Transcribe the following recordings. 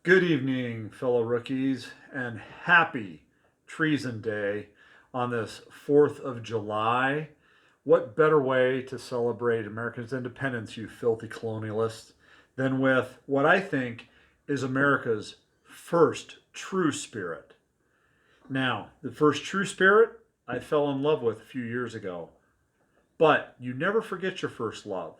Good evening, fellow rookies, and happy Treason Day on this 4th of July. What better way to celebrate America's independence, you filthy colonialists, than with what I think is America's first true spirit? Now, the first true spirit I fell in love with a few years ago, but you never forget your first love.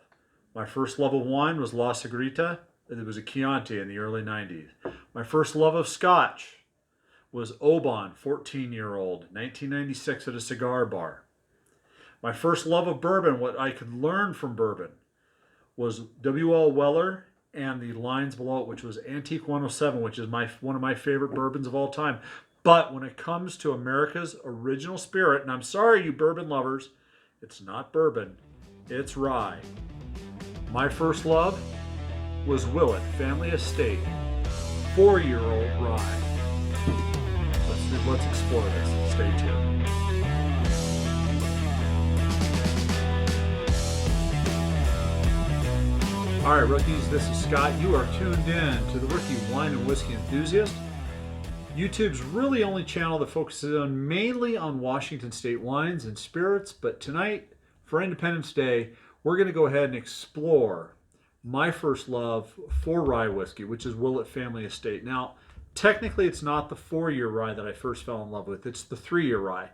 My first love of wine was La Segreta. It was a Chianti in the early 90s. My first love of scotch was Oban, 14-year-old, 1996 at a cigar bar. My first love of bourbon, what I could learn from bourbon, was W.L. Weller and the lines below it, which was Antique 107, which is one of my favorite bourbons of all time. But when it comes to America's original spirit, and I'm sorry, you bourbon lovers, it's not bourbon, it's rye. My first love was Willett Family Estate, 4-year-old rye. Let's explore this. Stay tuned. All right, rookies, this is Scott. You are tuned in to the Rookie Wine and Whiskey Enthusiast, YouTube's really only channel that focuses mainly on Washington State wines and spirits. But tonight, for Independence Day, we're going to go ahead and explore my first love for rye whiskey, which is Willett Family Estate. Now, technically, it's not the 4-year rye that I first fell in love with. It's the 3-year rye.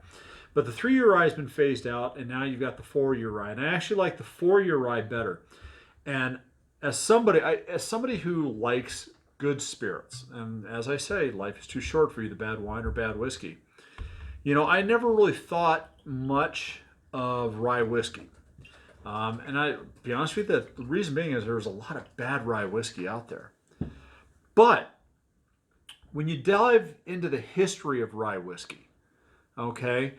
But the 3-year rye has been phased out, and now you've got the 4-year rye. And I actually like the 4-year rye better. And as somebody who likes good spirits, and as I say, life is too short for either bad wine or bad whiskey. I never really thought much of rye whiskey. And I, to be honest with you, the reason being is there's a lot of bad rye whiskey out there. But when you dive into the history of rye whiskey, okay,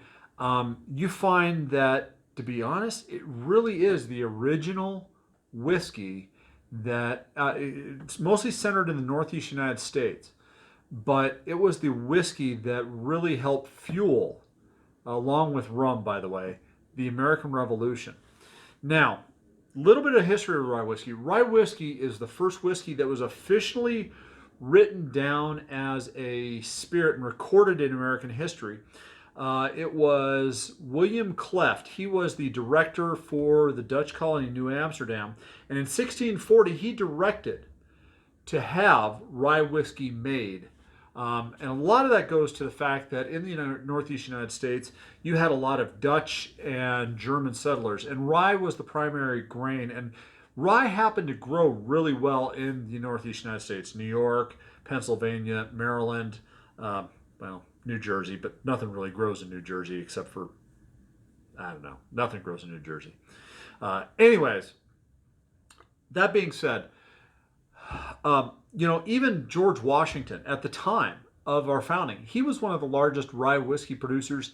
you find that, to be honest, it really is the original whiskey that it's mostly centered in the Northeast United States, but it was the whiskey that really helped fuel, along with rum, by the way, the American Revolution. Now, a little bit of history of rye whiskey. Rye whiskey is the first whiskey that was officially written down as a spirit and recorded in American history. It was William Cleft. He was the director for the Dutch colony New Amsterdam. And in 1640, he directed to have rye whiskey made. And a lot of that goes to the fact that in the Northeast United States, you had a lot of Dutch and German settlers, and rye was the primary grain. And rye happened to grow really well in the Northeast United States, New York, Pennsylvania, Maryland, New Jersey, but nothing really grows in New Jersey except for, I don't know, nothing grows in New Jersey. Anyways, that being said, even George Washington at the time of our founding, he was one of the largest rye whiskey producers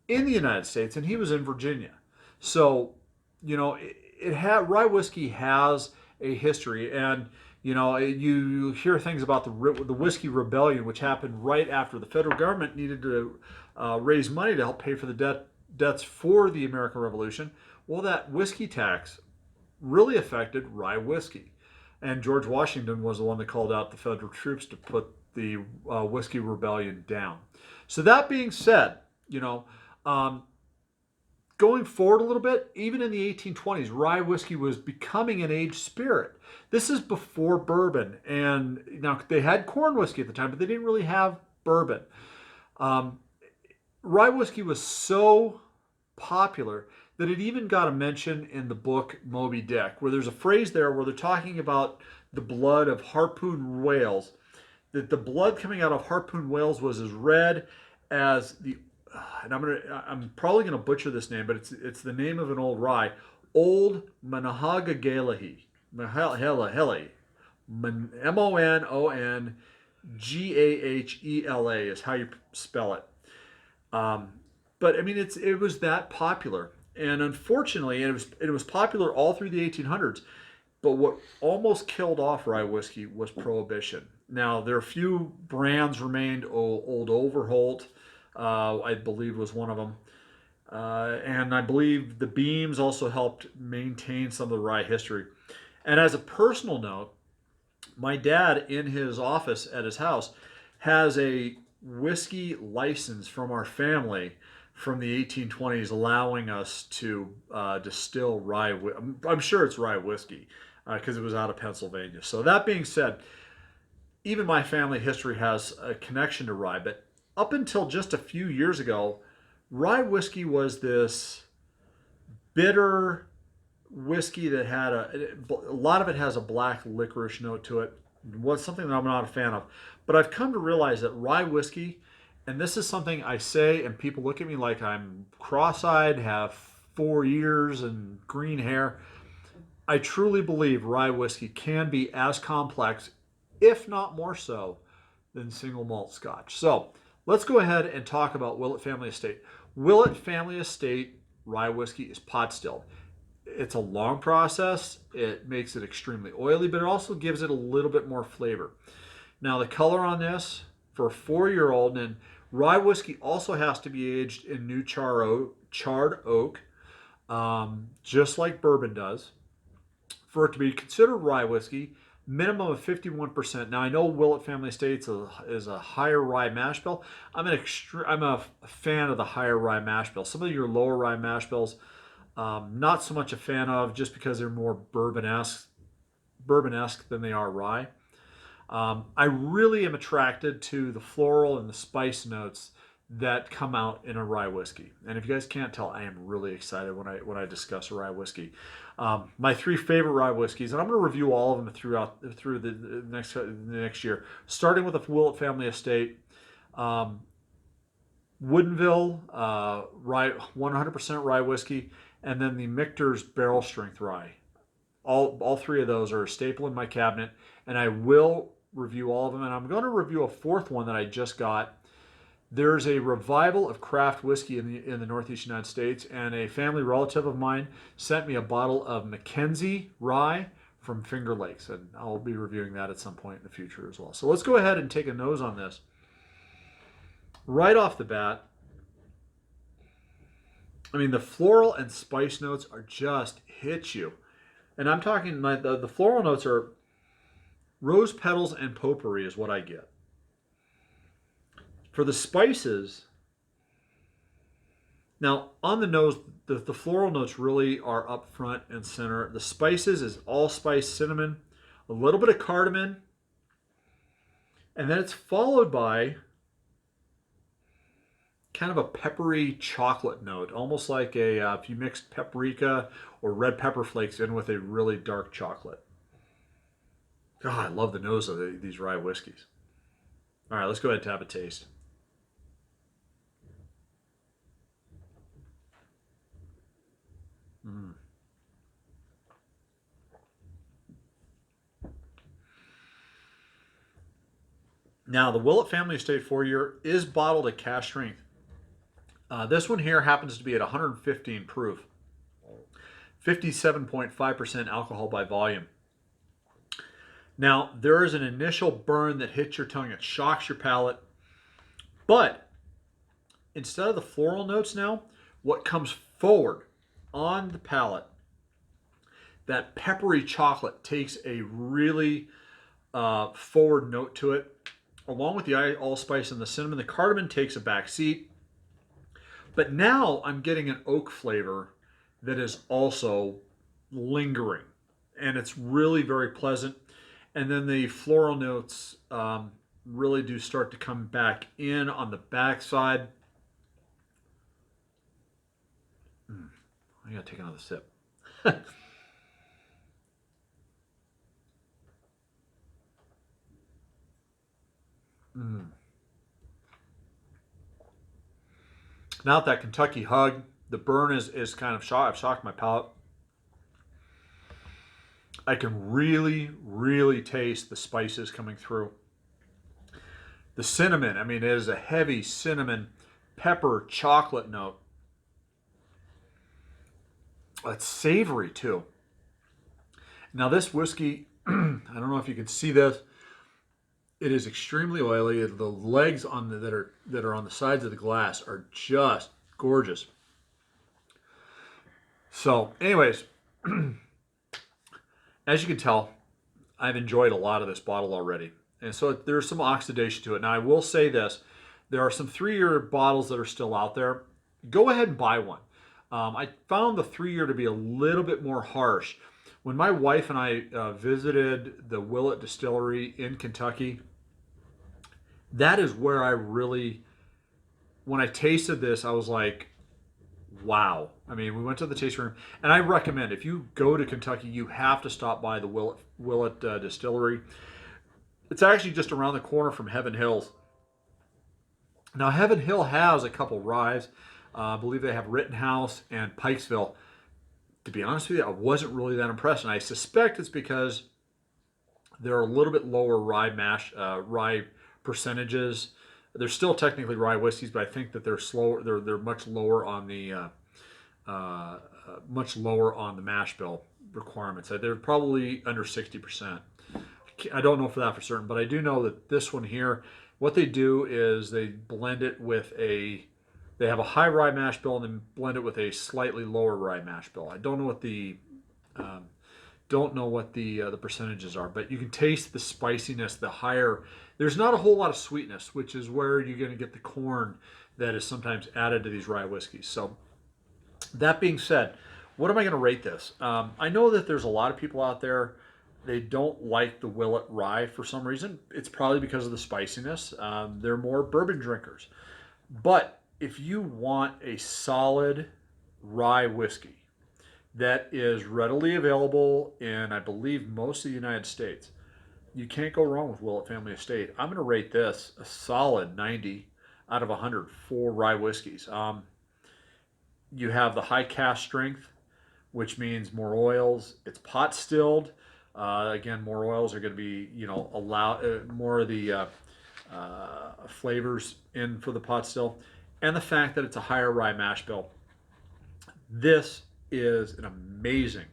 in the United States, and he was in Virginia. So, rye whiskey has a history, and you hear things about the whiskey rebellion, which happened right after the federal government needed to raise money to help pay for the debts for the American Revolution. Well, that whiskey tax really affected rye whiskey. And George Washington was the one that called out the federal troops to put the whiskey rebellion down. So that being said, going forward a little bit, even in the 1820s, rye whiskey was becoming an aged spirit. This is before bourbon. And now they had corn whiskey at the time, but they didn't really have bourbon. Rye whiskey was so popular that it even got a mention in the book Moby Dick, where there's a phrase there where they're talking about the blood of harpoon whales, that the blood coming out of harpoon whales was as red as the, and I'm probably gonna butcher this name, but it's the name of an old rye, Old Monongahela, Monongahela is how you spell it. But I mean, it was that popular, and unfortunately, it was popular all through the 1800s. But what almost killed off rye whiskey was prohibition. Now there are a few brands remained. Old Overholt, I believe, was one of them, and I believe the Beams also helped maintain some of the rye history. And as a personal note, My dad, in his office at his house, has a whiskey license from our family from the 1820s, allowing us to distill rye. I'm sure it's rye whiskey because it was out of Pennsylvania. So that being said, even my family history has a connection to rye. But up until just a few years ago, rye whiskey was this bitter whiskey that had a lot of it has a black licorice note to it. Was something that I'm not a fan of. But I've come to realize that rye whiskey, and this is something I say, and people look at me like I'm cross-eyed, have 4 ears, and green hair. I truly believe rye whiskey can be as complex, if not more so, than single malt Scotch. So let's go ahead and talk about Willett Family Estate. Willett Family Estate rye whiskey is pot stilled. It's a long process. It makes it extremely oily, but it also gives it a little bit more flavor. Now, the color on this for a 4-year-old, and rye whiskey also has to be aged in new charred oak, just like bourbon does. For it to be considered rye whiskey, minimum of 51%. Now, I know Willett Family Estates is a higher rye mash bill. I'm a fan of the higher rye mash bill. Some of your lower rye mash bills, not so much a fan of, just because they're more bourbon-esque than they are rye. I really am attracted to the floral and the spice notes that come out in a rye whiskey. And if you guys can't tell, I am really excited when I discuss a rye whiskey. My 3 favorite rye whiskeys, and I'm going to review all of them through the next year, starting with the Willett Family Estate. Woodinville, rye, 100% rye whiskey, and then the Michter's barrel strength rye. All 3 of those are a staple in my cabinet, and I will review all of them. And I'm going to review a 4th one that I just got. There's a revival of craft whiskey in the Northeast United States, and a family relative of mine sent me a bottle of Mackenzie rye from Finger Lakes, and I'll be reviewing that at some point in the future as well. So let's go ahead and take a nose on this. Right off the bat, I mean, the floral and spice notes are just hit you. And I'm talking, the floral notes are rose petals and potpourri is what I get. For the spices, now on the nose, the floral notes really are up front and center. The spices is allspice cinnamon, a little bit of cardamom, and then it's followed by kind of a peppery chocolate note, almost like if you mixed paprika or red pepper flakes in with a really dark chocolate. God, I love the nose of these rye whiskeys. All right, let's go ahead and have a taste. Now, the Willett Family Estate 4-year is bottled at cask strength. This one here happens to be at 115 proof, 57.5% alcohol by volume. Now, there is an initial burn that hits your tongue. It shocks your palate. But instead of the floral notes now, what comes forward on the palate, that peppery chocolate takes a really forward note to it. Along with the allspice and the cinnamon, the cardamom takes a back seat. But now I'm getting an oak flavor that is also lingering. And it's really very pleasant. And then the floral notes really do start to come back in on the backside. I gotta take another sip. Now that Kentucky hug, the burn is kind of I've shocked my palate. I can really, really taste the spices coming through. The cinnamon, I mean, it is a heavy cinnamon, pepper, chocolate note. It's savory too. Now this whiskey, I don't know if you can see this. It is extremely oily. The legs that are on the sides of the glass are just gorgeous. So, anyways, as you can tell, I've enjoyed a lot of this bottle already. And so there's some oxidation to it. Now, I will say this. There are some 3-year bottles that are still out there. Go ahead and buy one. I found the 3-year to be a little bit more harsh. When my wife and I visited the Willett distillery in Kentucky, that is where I really, when I tasted this, I was like, wow. I mean, we went to the tasting room, and I recommend if you go to Kentucky, you have to stop by the Willett distillery. It's actually just around the corner from Heaven Hills. Now, Heaven Hill has a couple ryes. I believe they have Rittenhouse and Pikesville. To be honest with you, I wasn't really that impressed, and I suspect it's because they're a little bit lower rye percentages. They're still technically rye whiskeys, but I think that they're slower. They're much lower on the mash bill requirements. They're probably under 60%. I don't know for that for certain, but I do know that this one here, what they do is they blend it with they have a high rye mash bill and then blend it with a slightly lower rye mash bill. I don't know what the percentages are, but you can taste the spiciness, the higher. There's not a whole lot of sweetness, which is where you're going to get the corn that is sometimes added to these rye whiskeys. So that being said, what am I going to rate this? I know that there's a lot of people out there, they don't like the Willett rye for some reason. It's probably because of the spiciness. They're more bourbon drinkers. But if you want a solid rye whiskey that is readily available in, I believe, most of the United States, you can't go wrong with Willett Family Estate. I'm going to rate this a solid 90 out of 100 for rye whiskeys. You have the high cask strength, which means more oils. It's pot stilled. Again, more oils are going to be, more of the flavors in for the pot still. And the fact that it's a higher rye mash bill. This is an amazing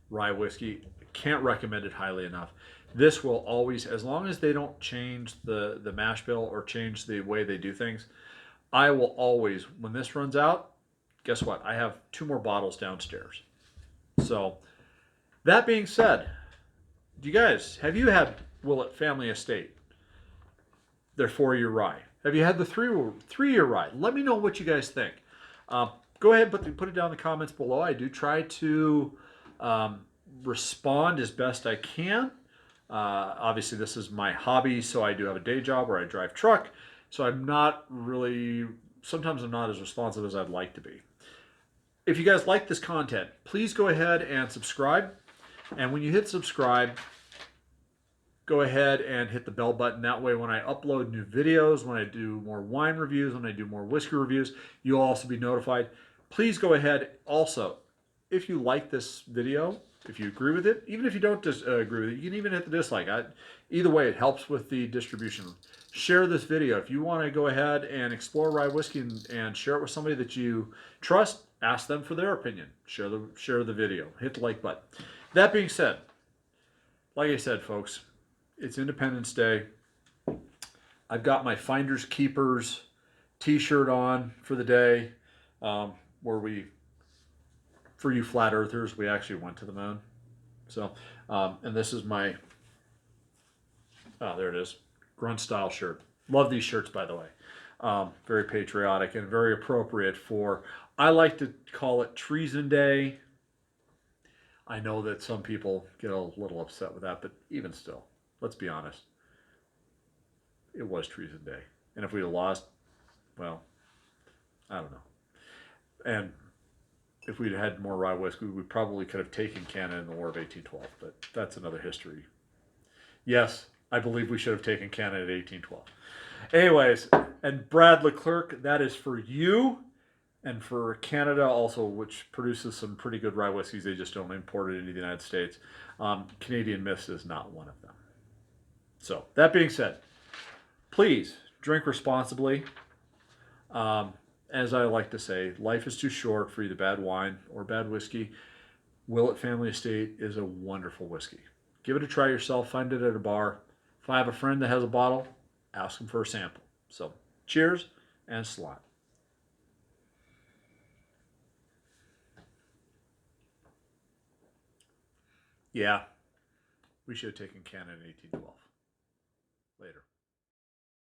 rye whiskey. Can't recommend it highly enough. This will always, as long as they don't change the mash bill or change the way they do things, I will always, when this runs out, guess what? I have 2 more bottles downstairs. So that being said, have you had Willett Family Estate? Their 4-year rye. Have you had the 3-year rye? Let me know what you guys think. Go ahead and put it down in the comments below. I do try to respond as best I can. Obviously, this is my hobby, so I do have a day job where I drive truck. So sometimes I'm not as responsive as I'd like to be. If you guys like this content, please go ahead and subscribe. And when you hit subscribe, go ahead and hit the bell button. That way, when I upload new videos, when I do more wine reviews, when I do more whiskey reviews, you'll also be notified. Please go ahead. Also, if you like this video, if you agree with it, even if you don't agree with it, you can even hit the dislike. Either way, it helps with the distribution. Share this video. If you want to go ahead and explore rye whiskey and share it with somebody that you trust, ask them for their opinion. Share the video. Hit the like button. That being said, like I said, folks, it's Independence Day. I've got my Finders Keepers t-shirt on for the day, for you flat earthers, we actually went to the moon. So, and this is my, there it is, grunt style shirt. Love these shirts, by the way. Very patriotic and very appropriate for, I like to call it Treason Day. I know that some people get a little upset with that, but even still, let's be honest. It was Treason Day. And if we'd have lost, well, I don't know. And if we'd had more rye whiskey, we probably could have taken Canada in the War of 1812, but that's another history. Yes, I believe we should have taken Canada in 1812. Anyways, and Brad Leclerc, that is for you and for Canada also, which produces some pretty good rye whiskeys. They just don't import it into the United States. Canadian Mist is not one of them. So, that being said, please drink responsibly. As I like to say, life is too short for either bad wine or bad whiskey. Willett Family Estate is a wonderful whiskey. Give it a try yourself. Find it at a bar. If I have a friend that has a bottle, ask them for a sample. So, cheers and salute. Yeah, We should have taken Canada in 1812.